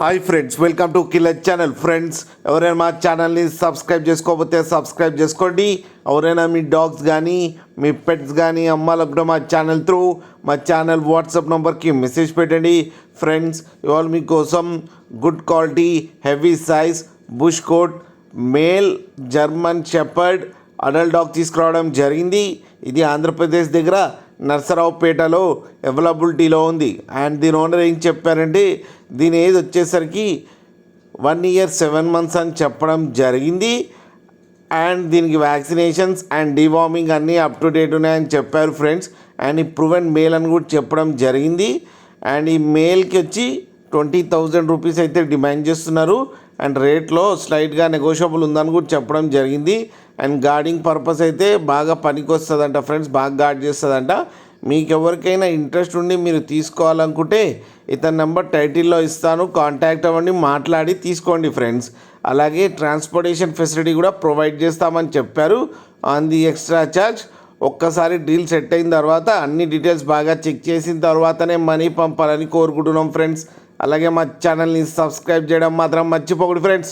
Hi friends, welcome to killer channel. Friends, ఎవరైనా మా ఛానల్ని సబ్స్క్రైబ్ చేసుకోకపోతే సబ్స్క్రైబ్ చేసుకోండి. ఎవరైనా మీ డాగ్స్ కానీ మీ పెట్స్ కానీ అమ్మాలనుకుంటే మా ఛానల్ త్రూ మా ఛానల్ వాట్సాప్ నెంబర్కి మెసేజ్ పెట్టండి. ఫ్రెండ్స్, ఇవాళ మీకోసం good quality heavy size bush coat male German shepherd adult dog తీసుకురావడం జరిగింది. ఇది ఆంధ్రప్రదేశ్ దగ్గర నర్సరావుపేటలో అవైలబిలిటీలో ఉంది. అండ్ దీని ఓనర్ ఏం చెప్పారంటే దీని ఏజ్ వచ్చేసరికి 1 year 7 months అని చెప్పడం జరిగింది. అండ్ దీనికి వ్యాక్సినేషన్స్ అండ్ డివార్మింగ్ అన్నీ అప్ టు డేట్ ఉన్నాయని చెప్పారు ఫ్రెండ్స్. అండ్ ఈ ప్రూవెన్ మేల్ అని కూడా చెప్పడం జరిగింది. అండ్ ఈ మేల్కి వచ్చి 20,000 రూపీస్ అయితే డిమాండ్ చేస్తున్నారు. అండ్ రేట్లో స్లైట్గా నెగోషియబుల్ ఉందని కూడా చెప్పడం జరిగింది. అండ్ గార్డింగ్ పర్పస్ అయితే బాగా పనికి వస్తుందంట ఫ్రెండ్స్, బాగా గార్డ్ చేస్తుందంట. మీకు ఎవరికైనా ఇంట్రెస్ట్ ఉండి మీరు తీసుకోవాలనుకుంటే ఇతని నెంబర్ టైటిల్లో ఇస్తాను, కాంటాక్ట్ అవ్వండి, మాట్లాడి తీసుకోండి ఫ్రెండ్స్. అలాగే ట్రాన్స్పోర్టేషన్ ఫెసిలిటీ కూడా ప్రొవైడ్ చేస్తామని చెప్పారు ఆన్ ది ఎక్స్ట్రా ఛార్జ్. ఒక్కసారి డీల్ సెట్ అయిన తర్వాత అన్ని డీటెయిల్స్ బాగా చెక్ చేసిన తర్వాతనే మనీ పంపాలని కోరుకుంటున్నాం ఫ్రెండ్స్. అలాగే మా ఛానల్ని సబ్స్క్రైబ్ చేయడం మాత్రం మర్చిపోకూడదు ఫ్రెండ్స్.